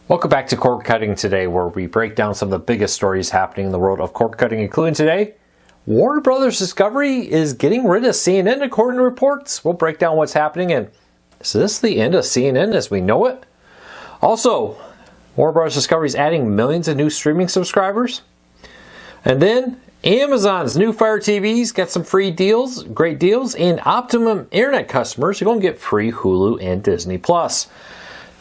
Welcome back to Cord Cutting Today, where we break down some of the biggest stories happening in the world of cord cutting, including today, Warner Brothers Discovery is getting rid of CNN according to reports. We'll break down what's happening, and is this the end of CNN as we know it? Also, Warner Brothers Discovery is adding millions of new streaming subscribers. And then, Amazon's new Fire TVs got some free deals, great deals, and Optimum Internet customers are going to get free Hulu and Disney+.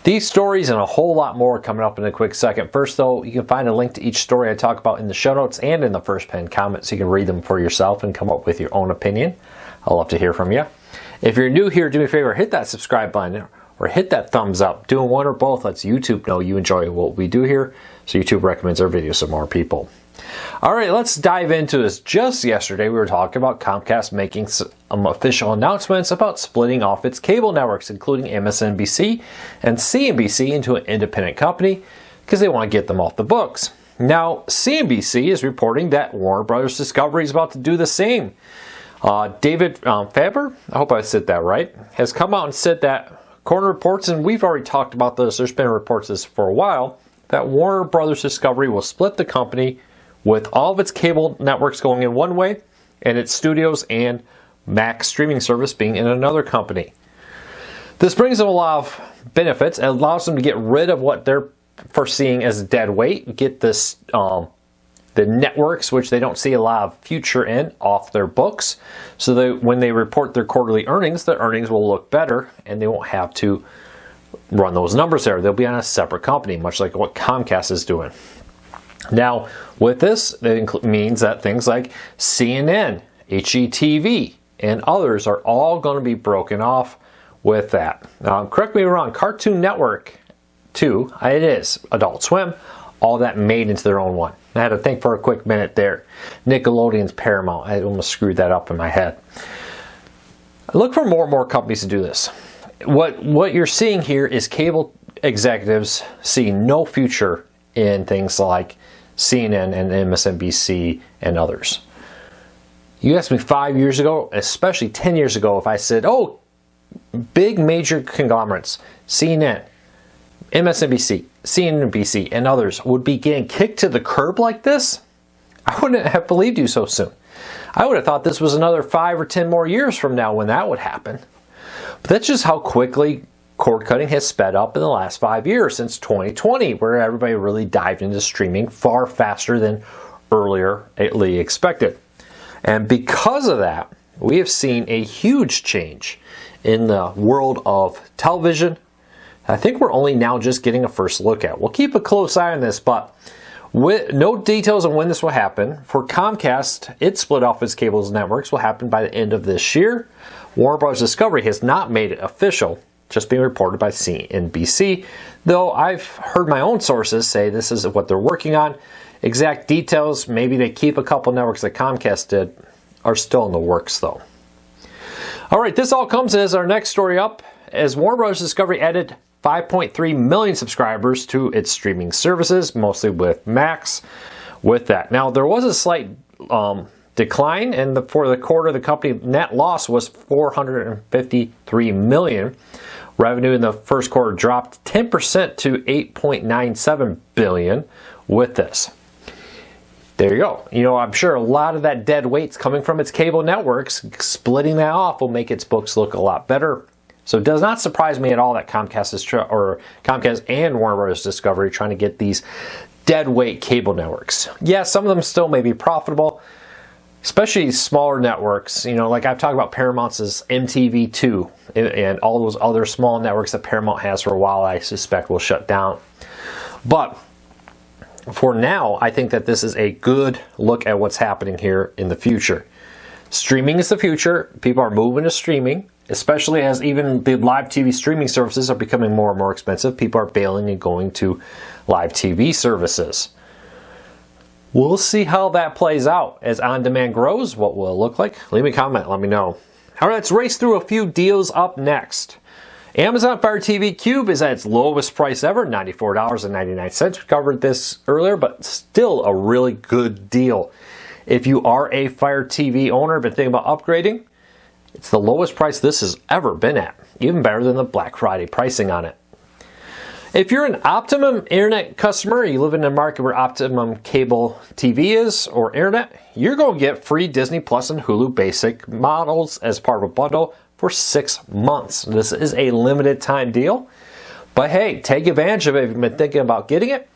These stories and a whole lot more coming up in a quick second. First, though, you can find a link to each story I talk about in the show notes and in the first pinned comment, so you can read them for yourself and come up with your own opinion. I'd love to hear from you. If you're new here, do me a favor, hit that subscribe button or hit that thumbs up. Doing one or both lets YouTube know you enjoy what we do here, so YouTube recommends our videos to more people. All right, let's dive into this. Just yesterday, we were talking about Comcast making some official announcements about splitting off its cable networks, including MSNBC and CNBC, into an independent company because they want to get them off the books. Now, CNBC is reporting that Warner Brothers Discovery is about to do the same. David Faber, I hope I said that right, has come out and said that, according to reports, and we've already talked about this, there's been reports of this for a while, that Warner Brothers Discovery will split the company with all of its cable networks going in one way and its studios and Max streaming service being in another company. This brings them a lot of benefits. It allows them to get rid of what they're foreseeing as dead weight, get this the networks, which they don't see a lot of future in, off their books, so that when they report their quarterly earnings, their earnings will look better and they won't have to run those numbers there. They'll be on a separate company, much like what Comcast is doing. Now, with this, it means that things like CNN, HGTV, and others are all going to be broken off with that. Correct me if I'm wrong, Cartoon Network, too, it is, Adult Swim, all that made into their own one. I had to think for a quick minute there. Nickelodeon's Paramount, I almost screwed that up in my head. I look for more and more companies to do this. What you're seeing here is cable executives see no future in things like CNN and MSNBC and others. You asked me 5 years ago, especially 10 years ago, if I said, oh, big major conglomerates, CNN, MSNBC, CNBC, and others would be getting kicked to the curb like this, I wouldn't have believed you so soon. I would have thought this was another 5 or 10 more years from now when that would happen. But that's just how quickly cord cutting has sped up in the last 5 years, since 2020, where everybody really dived into streaming far faster than earlierly expected. And because of that, we have seen a huge change in the world of television. I think we're only now just getting a first look at. We'll keep a close eye on this, but with no details on when this will happen. For Comcast, it split off its cable networks will happen by the end of this year. Warner Bros. Discovery has not made it official, just being reported by CNBC, though I've heard my own sources say this is what they're working on. Exact details, maybe they keep a couple networks that Comcast did, are still in the works though. All right, this all comes as our next story up, as Warner Bros. Discovery added 5.3 million subscribers to its streaming services, mostly with Max. With that, now there was a slight decline, and for the quarter, the company net loss was $453 million. Revenue in the first quarter dropped 10% to $8.97 billion with this. There you go. You know, I'm sure a lot of that dead weight's coming from its cable networks. Splitting that off will make its books look a lot better. So it does not surprise me at all that Comcast and Warner Bros. Discovery are trying to get these dead weight cable networks. Yeah, some of them still may be profitable, especially smaller networks. You know, like I've talked about Paramount's MTV2 and all those other small networks that Paramount has for a while, I suspect will shut down. But for now, I think that this is a good look at what's happening here in the future. Streaming is the future. People are moving to streaming, especially as even the live TV streaming services are becoming more and more expensive. People are bailing and going to live TV services. We'll see how that plays out. As on-demand grows, what will it look like? Leave me a comment, let me know. All right, let's race through a few deals up next. Amazon Fire TV Cube is at its lowest price ever, $94.99. We covered this earlier, but still a really good deal. If you are a Fire TV owner but thinking about upgrading, it's the lowest price this has ever been at. Even better than the Black Friday pricing on it. If you're an Optimum Internet customer, you live in a market where Optimum Cable TV is or Internet, you're going to get free Disney Plus and Hulu basic models as part of a bundle for 6 months. This is a limited time deal, but hey, take advantage of it if you've been thinking about getting it.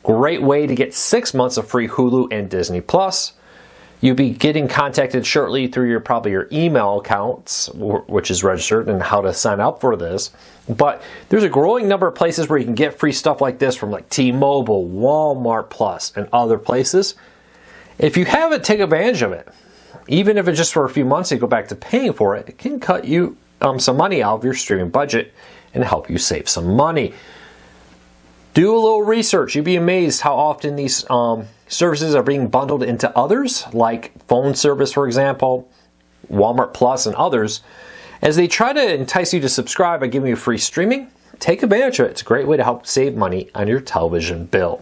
Great way to get 6 months of free Hulu and Disney Plus. You'll be getting contacted shortly through probably your email accounts, which is registered, and how to sign up for this. But there's a growing number of places where you can get free stuff like this from like T-Mobile, Walmart Plus, and other places. If you haven't, take advantage of it. Even if it's just for a few months, you go back to paying for it, it can cut you some money out of your streaming budget and help you save some money. Do a little research. You'd be amazed how often these services are being bundled into others, like phone service, for example, Walmart Plus, and others. As they try to entice you to subscribe by giving you free streaming, take advantage of it. It's a great way to help save money on your television bill.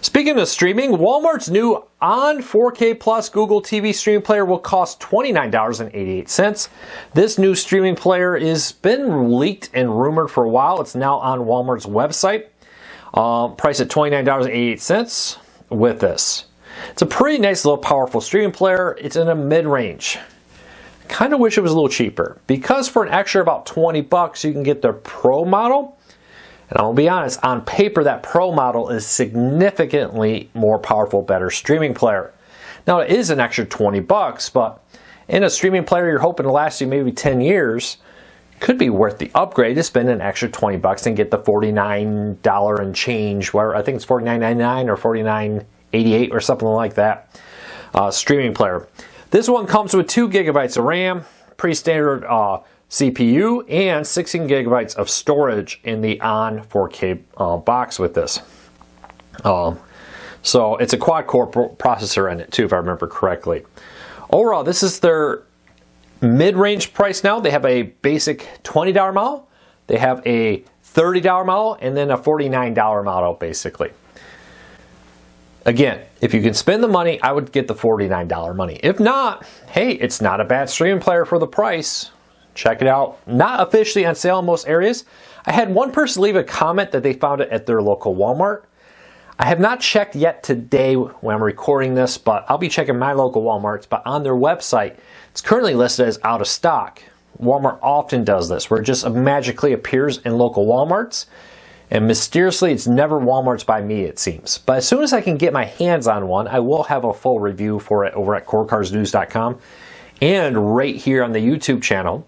Speaking of streaming, Walmart's new on 4K Plus Google TV streaming player will cost $29.88. This new streaming player has been leaked and rumored for a while. It's now on Walmart's website. Priced at $29.88 with this. It's a pretty nice little powerful streaming player. It's in a mid-range. I kind of wish it was a little cheaper, because for an extra about 20 bucks you can get the Pro model. And I'll be honest, on paper that Pro model is significantly more powerful, better streaming player. Now it is an extra 20 bucks, but in a streaming player you're hoping to last you maybe 10 years, could be worth the upgrade to spend an extra 20 bucks and get the $49 and change, where I think it's $49.99 or $49.88 or something like that, streaming player. This one comes with 2 gigabytes of RAM, pretty standard CPU, and 16 gigabytes of storage in the on 4K box with this. So it's a quad-core processor in it too, if I remember correctly. Overall, this is their mid-range price now. They have a basic $20 model, they have a $30 model, and then a $49 model basically. Again, if you can spend the money, I would get the $49 money. If not, hey, it's not a bad streaming player for the price. Check it out. Not officially on sale in most areas. I had one person leave a comment that they found it at their local Walmart. I have not checked yet today when I'm recording this, but I'll be checking my local Walmarts. But on their website, it's currently listed as out of stock. Walmart often does this, where it just magically appears in local Walmarts, and mysteriously it's never Walmarts by me, it seems. But as soon as I can get my hands on one, I will have a full review for it over at corecarsnews.com and right here on the YouTube channel.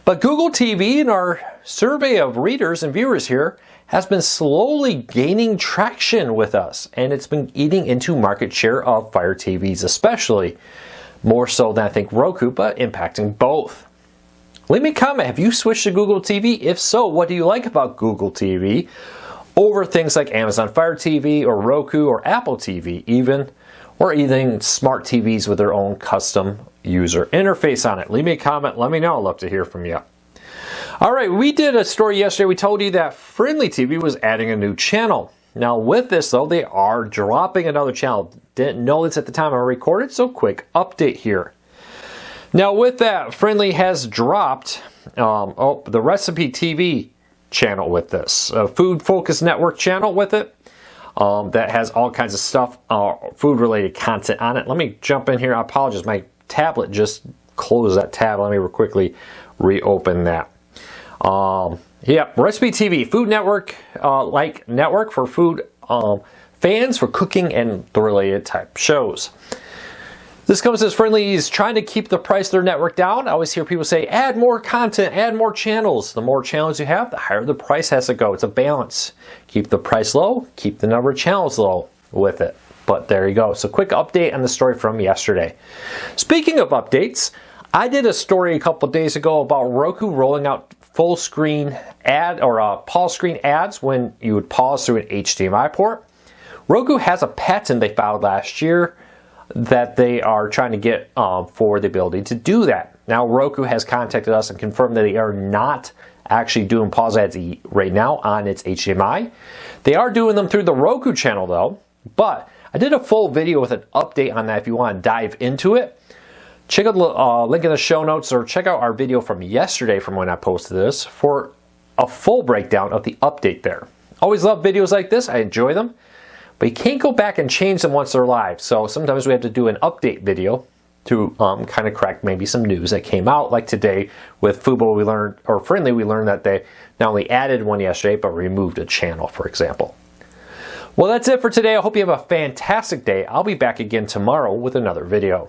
But Google TV, in our survey of readers and viewers here, has been slowly gaining traction with us, and it's been eating into market share of Fire TVs, especially more so than I think Roku, but impacting both. Leave me a comment. Have you switched to Google TV? If so, what do you like about Google TV over things like Amazon Fire TV or Roku or Apple TV even, or even smart TVs with their own custom user interface on it? Leave me a comment. Let me know. I'd love to hear from you. All right, we did a story yesterday. We told you that Friendly TV was adding a new channel. Now with this though, they are dropping another channel. Didn't know this at the time I recorded, so quick update here. Now with that, Friendly has dropped the Recipe TV channel with this. A food focused network channel with it that has all kinds of stuff, food related content on it. Let me jump in here. I apologize, my tablet just closed that tab. Let me quickly reopen that. Yeah, Recipe TV, food network, like network for food fans, for cooking and the related type shows. This comes as Friendly is trying to keep the price of their network down. I always hear people say, add more content, add more channels. The more channels you have, the higher the price has to go. It's a balance. Keep the price low, keep the number of channels low with it. But there you go. So quick update on the story from yesterday. Speaking of updates, I did a story a couple days ago about Roku rolling out full screen ad or pause screen ads when you would pause through an HDMI port. Roku has a patent they filed last year that they are trying to get for the ability to do that. Now Roku has contacted us and confirmed that they are not actually doing pause ads right now on its HDMI. They are doing them through the Roku channel though, but I did a full video with an update on that if you want to dive into it. Check out the link in the show notes, or check out our video from yesterday from when I posted this for a full breakdown of the update there. Always love videos like this. I enjoy them. But you can't go back and change them once they're live. So sometimes we have to do an update video to kind of correct maybe some news that came out. Like today with Fubo, we learned that they not only added one yesterday, but removed a channel, for example. Well, that's it for today. I hope you have a fantastic day. I'll be back again tomorrow with another video.